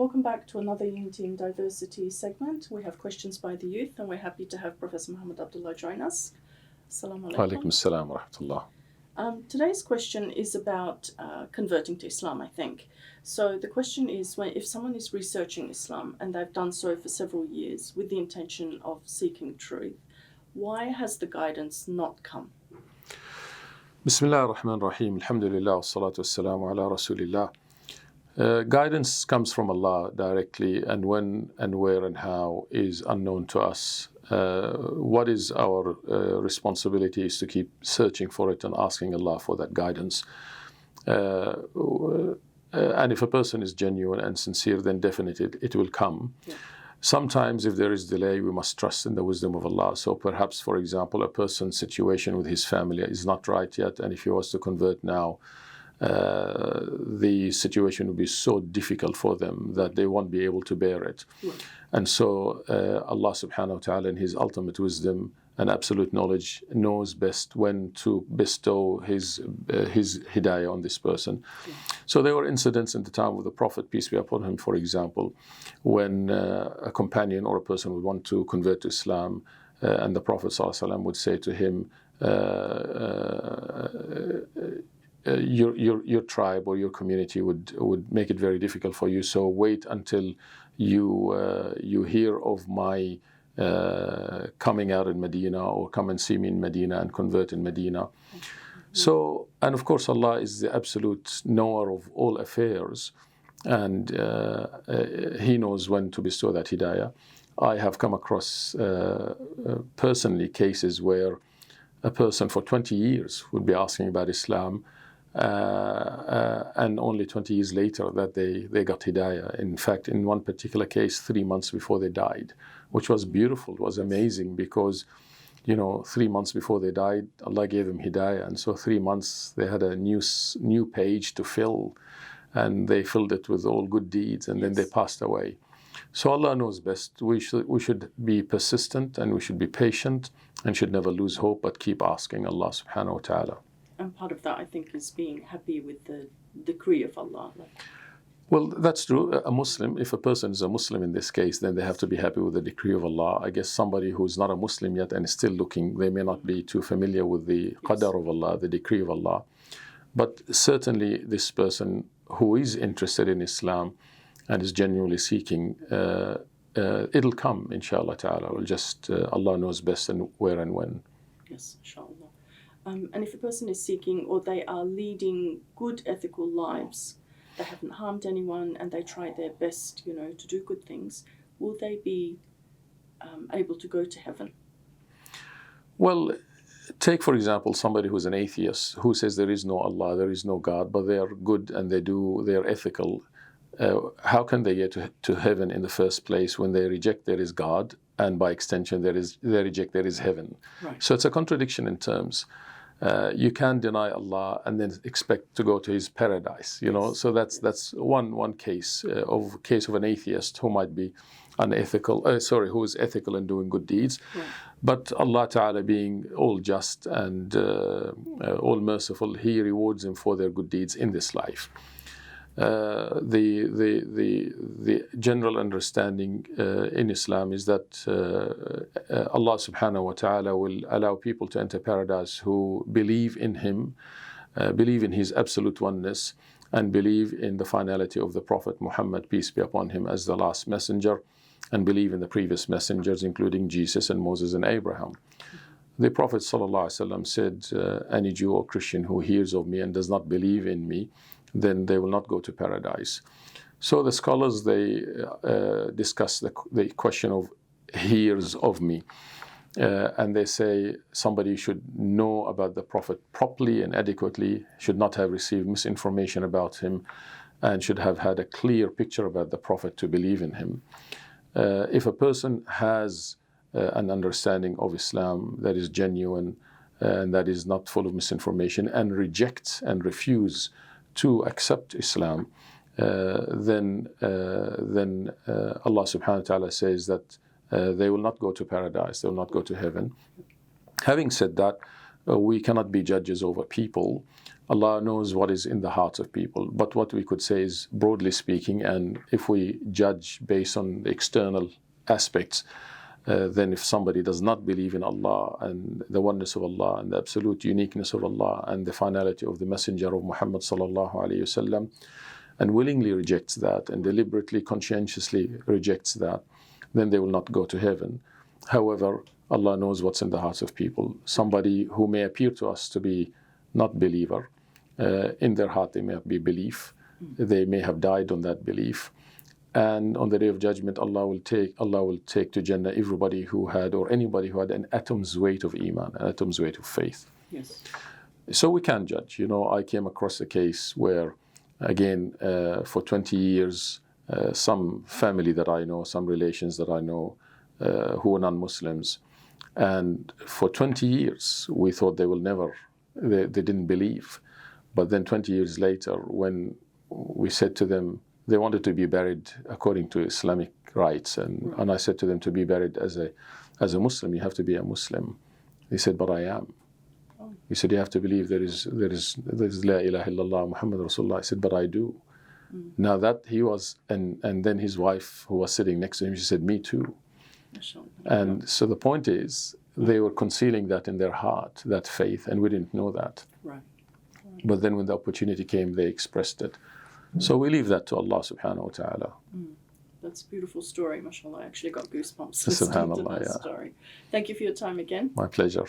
Welcome back to another Unity in Diversity segment. We have questions by the youth, and we're happy to have Professor Mohamad Abdalla join us. Assalamu alaikum. Wa alaikum assalam wa rahmatullah. Today's question is about converting to Islam, I think. So the question is, if someone is researching Islam and they've done so for several years with the intention of seeking truth, why has the guidance not come? Bismillah ar-Rahman ar-Rahim. Alhamdulillah wa salatu wassalamu ala Rasulillah. Guidance comes from Allah directly, and when and where and how is unknown to us. What is our responsibility is to keep searching for it and asking Allah for that guidance. And if a person is genuine and sincere, then definitely it will come. Yeah. Sometimes if there is delay, we must trust in the wisdom of Allah. So perhaps, for example, a person's situation with his family is not right yet, and if he was to convert now, the situation will be so difficult for them that they won't be able to bear it. Yeah. And so Allah subhanahu wa ta'ala in His ultimate wisdom and absolute knowledge knows best when to bestow His hidayah on this person. Yeah. So there were incidents in the time of the Prophet, peace be upon him, for example, when a companion or a person would want to convert to Islam, and the Prophet ﷺ would say to him, your tribe or your community would make it very difficult for you, so wait until you hear of my coming out in Medina, or come and see me in Medina and convert in Medina. So, and of course Allah is the absolute knower of all affairs, and He knows when to bestow that hidayah. I have come across personally cases where a person for 20 years would be asking about Islam, and only 20 years later that they got hidayah. In fact, in one particular case, 3 months before they died, which was beautiful. It was amazing because, 3 months before they died, Allah gave them hidayah, and so 3 months they had a new page to fill, and they filled it with all good deeds, and then they passed away. So Allah knows best. We should be persistent, and we should be patient, and should never lose hope, but keep asking Allah subhanahu wa ta'ala. And part of that, I think, is being happy with the decree of Allah. Well, that's true. A Muslim, if a person is a Muslim in this case, then they have to be happy with the decree of Allah. I guess somebody who's not a Muslim yet and is still looking, they may not be too familiar with the qadar of Allah, the decree of Allah. But certainly this person who is interested in Islam and is genuinely seeking, it'll come, inshallah ta'ala. We'll just, Allah knows best and where and when. Yes, inshallah. And if a person is seeking, or they are leading good ethical lives, they haven't harmed anyone, and they try their best, to do good things, will they be able to go to heaven? Well, take for example somebody who's an atheist who says there is no Allah, there is no God, but they are good and they are ethical. How can they get to heaven in the first place when they reject there is God, and by extension they reject there is heaven? Right. So it's a contradiction in terms. You can't deny Allah and then expect to go to His paradise. Yes. So that's one case of an atheist who might be unethical. Who is ethical and doing good deeds. Right. But Allah Ta'ala, being all just and all merciful, He rewards them for their good deeds in this life. The general understanding in Islam is that Allah subhanahu wa ta'ala will allow people to enter paradise who believe in Him, believe in His absolute oneness, and believe in the finality of the Prophet Muhammad, peace be upon him, as the last messenger, and believe in the previous messengers, including Jesus and Moses and Abraham. The Prophet ﷺ said, any Jew or Christian who hears of me and does not believe in me, then they will not go to paradise. So the scholars, they discuss the question of hears of me. And they say somebody should know about the Prophet properly and adequately, should not have received misinformation about him, and should have had a clear picture about the Prophet to believe in him. If a person has an understanding of Islam that is genuine and that is not full of misinformation, and rejects and refuse to accept Islam, then Allah subhanahu wa ta'ala says that they will not go to paradise, they will not go to heaven. Having said that, we cannot be judges over people. Allah knows what is in the hearts of people. But what we could say is, broadly speaking, and if we judge based on the external aspects, then if somebody does not believe in Allah and the oneness of Allah and the absolute uniqueness of Allah and the finality of the Messenger of Muhammad sallallahu alaihi wasallam, and willingly rejects that and deliberately, conscientiously rejects that, then they will not go to heaven. However, Allah knows what's in the hearts of people. Somebody who may appear to us to be not believer, in their heart they may be belief. They may have died on that belief. And on the Day of Judgment, Allah will take to Jannah everybody who had, or anybody who had an atom's weight of Iman, an atom's weight of faith. Yes. So we can judge. You know, I came across a case where, again, for 20 years, some family that I know, some relations that I know, who were non-Muslims, and for 20 years we thought they will never, they didn't believe. But then 20 years later, when we said to them, they wanted to be buried according to Islamic rites, and I said to them, to be buried as a Muslim, you have to be a Muslim. They said, but I am. He said, you have to believe there is La ilaha illallah Muhammad Rasulullah. I said, but I do. Now that he was, and then his wife who was sitting next to him, she said, me too. And so the point is, they were concealing that in their heart, that faith, and we didn't know that. Right. But then when the opportunity came, they expressed it. So we leave that to Allah subhanahu wa ta'ala. That's a beautiful story, mashallah. I actually got goosebumps listening to that story. Thank you for your time again. My pleasure.